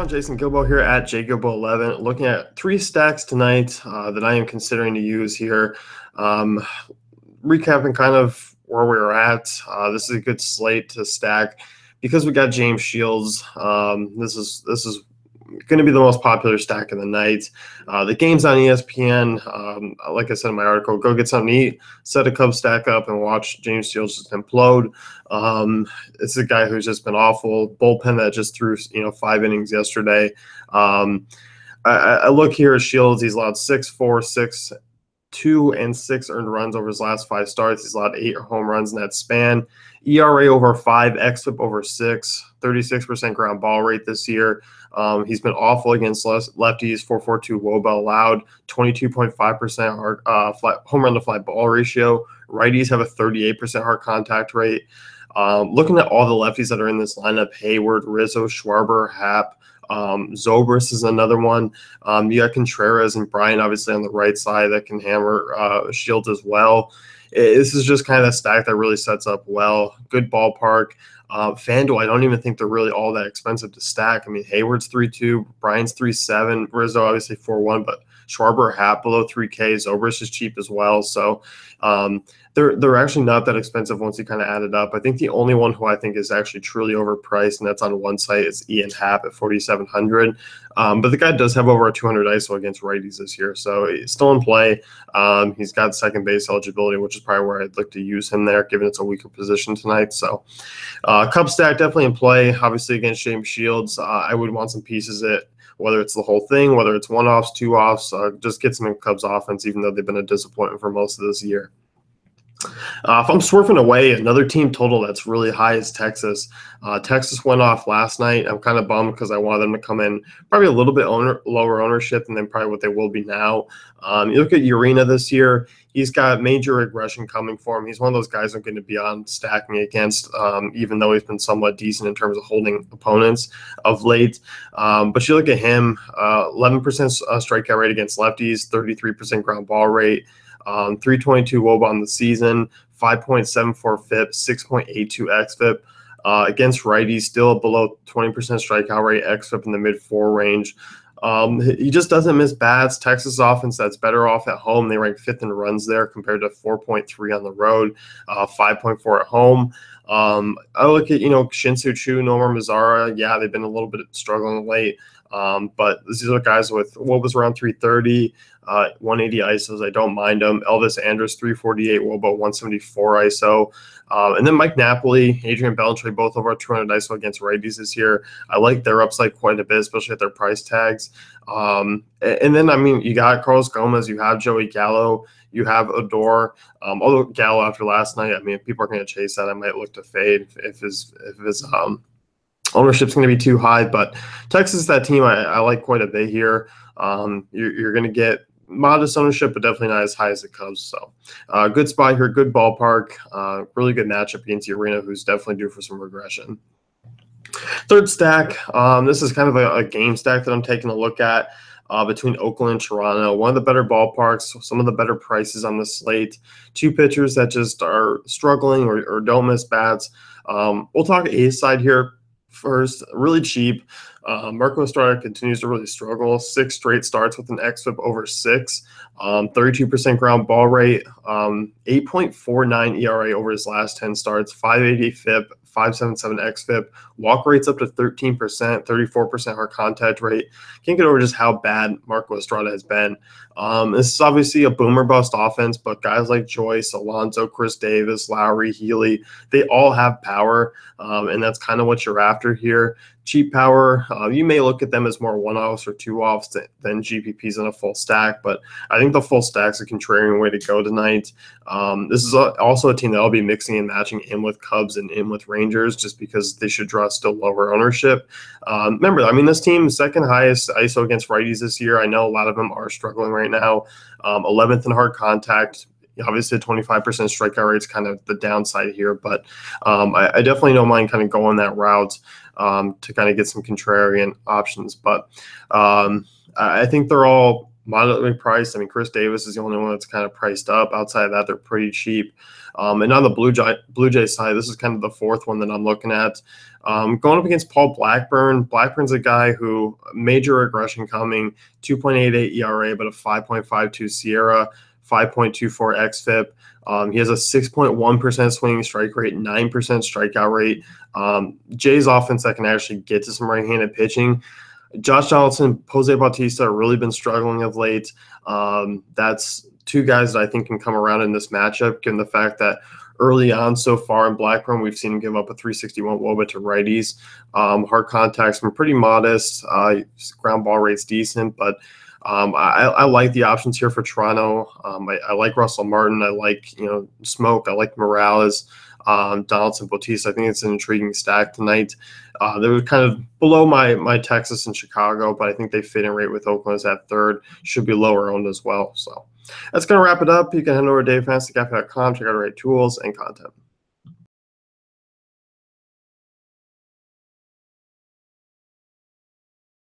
everyone? Jason Gilbo here at jgilbo11, looking at three stacks tonight that I am considering to use here. Recapping kind of where we were at. This is a good slate to stack because we got James Shields. This is going to be the most popular stack of the night. The game's on ESPN. Like I said in my article, go get something to eat, set a Cubs stack up, and watch James Shields just implode. It's a guy who's just been awful. Bullpen that just threw 5 innings yesterday. I look here at Shields. He's allowed 6, 4, 6, 2, and 6 earned runs over his last 5 starts. He's allowed 8 home runs in that span. ERA over 5, xFIP over 6, 36% ground ball rate this year. He's been awful against lefties, 4.42 WOBA allowed, 22.5% home run to fly ball ratio. Righties have a 38% hard contact rate. Looking at all the lefties that are in this lineup, Hayward, Rizzo, Schwarber, Happ, Zobrist is another one. You got Contreras and Bryant obviously on the right side that can hammer Shields as well. This is just kind of a stack that really sets up well. Good ballpark. FanDuel, I don't even think they're really all that expensive to stack. I mean, Hayward's 3.2, Bryant's 3.7, Rizzo obviously 4.1, but Schwarber, Happ below 3K. Zobrist is cheap as well. So they're actually not that expensive once you kind of add it up. I think the only one who I think is actually truly overpriced, and that's on one site, is Ian Happ at 4,700. But the guy does have over a 200 ISO against righties this year, so he's still in play. He's got second base eligibility, which is probably where I'd look to use him there, given it's a weaker position tonight. So Cub stack definitely in play. Obviously against James Shields, I would want some pieces of it. Whether it's the whole thing, whether it's one-offs, two-offs, just get some in Cubs offense, even though they've been a disappointment for most of this year. If I'm swerving away, another team total that's really high is Texas. Texas went off last night. I'm kind of bummed because I wanted them to come in probably a little bit lower ownership than probably what they will be now. You look at Urena this year, he's got major regression coming for him. He's one of those guys I'm going to be on stacking against, even though he's been somewhat decent in terms of holding opponents of late. But you look at him, 11% strikeout rate against lefties, 33% ground ball rate. 322 WOBA on the season, 5.74 FIP, 6.82 xFIP. Against righties, still below 20% strikeout rate, xFIP in the mid-4 range. He just doesn't miss bats. Texas offense that's better off at home. They rank 5th in runs there compared to 4.3 on the road, 5.4 at home. I look at, Shin-Soo Choo, Nomar Mazara. Yeah, they've been a little bit struggling late. But these are guys with what was around 330, 180 ISOs. I don't mind them. Elvis Andrus, 348 WOBA, 174 ISO. And then Mike Napoli, Adrian Beltre, both over 200 ISO against righties this year. I like their upside quite a bit, especially at their price tags. And then, you got Carlos Gomez, you have Joey Gallo, you have Odor. Although Gallo after last night, if people are going to chase that, I might look to fade if his ownership's going to be too high. But Texas is that team I like quite a bit here. You're going to get modest ownership, but definitely not as high as the Cubs. So good spot here, good ballpark, really good matchup against Urena, who's definitely due for some regression. Third stack, this is kind of a game stack that I'm taking a look at between Oakland and Toronto. One of the better ballparks, some of the better prices on the slate. Two pitchers that just are struggling or don't miss bats. We'll talk A's side here first. Really cheap. Marco Estrada continues to really struggle. 6 straight starts with an xFIP over 6, 32% ground ball rate, 8.49 ERA over his last 10 starts, 580 FIP, 577 xFIP. Walk rate's up to 13%, 34% hard contact rate. Can't get over just how bad Marco Estrada has been. This is obviously a boomer bust offense, but guys like Joyce, Alonso, Chris Davis, Lowry, Healy, they all have power, and that's kind of what you're after here. Cheap power, you may look at them as more one-offs or two-offs than GPPs in a full stack, but I think the full stack's a contrarian way to go tonight. This is also a team that I'll be mixing and matching in with Cubs and in with Rangers just because they should draw still lower ownership. Remember, this team is second highest ISO against righties this year. I know a lot of them are struggling right now. 11th in hard contact. Obviously, a 25% strikeout rate is kind of the downside here, but I definitely don't mind kind of going that route to kind of get some contrarian options. But I think they're all moderately priced. I mean, Chris Davis is the only one that's kind of priced up. Outside of that, they're pretty cheap. And on the Blue Jay side, this is kind of the fourth one that I'm looking at. Going up against Paul Blackburn. Blackburn's a guy who major regression coming, 2.88 ERA, but a 5.52 Sierra, 5.24 xFIP. He has a 6.1% swinging strike rate, 9% strikeout rate. Jay's offense that can actually get to some right-handed pitching. Josh Donaldson, Jose Bautista have really been struggling of late. That's two guys that I think can come around in this matchup, given the fact that early on so far in Blackburn, we've seen him give up a 361 WOBA to righties. Hard contact's been pretty modest. Ground ball rate's decent, but I like the options here for Toronto. I like Russell Martin. I like, Smoke. I like Morales. Donaldson, Bautista. I think it's an intriguing stack tonight. They were kind of below my Texas and Chicago, but I think they fit in right with Oakland's at third. Should be lower owned as well. So that's going to wrap it up. You can head over to DaveFantasyCafe.com, check out our tools and content.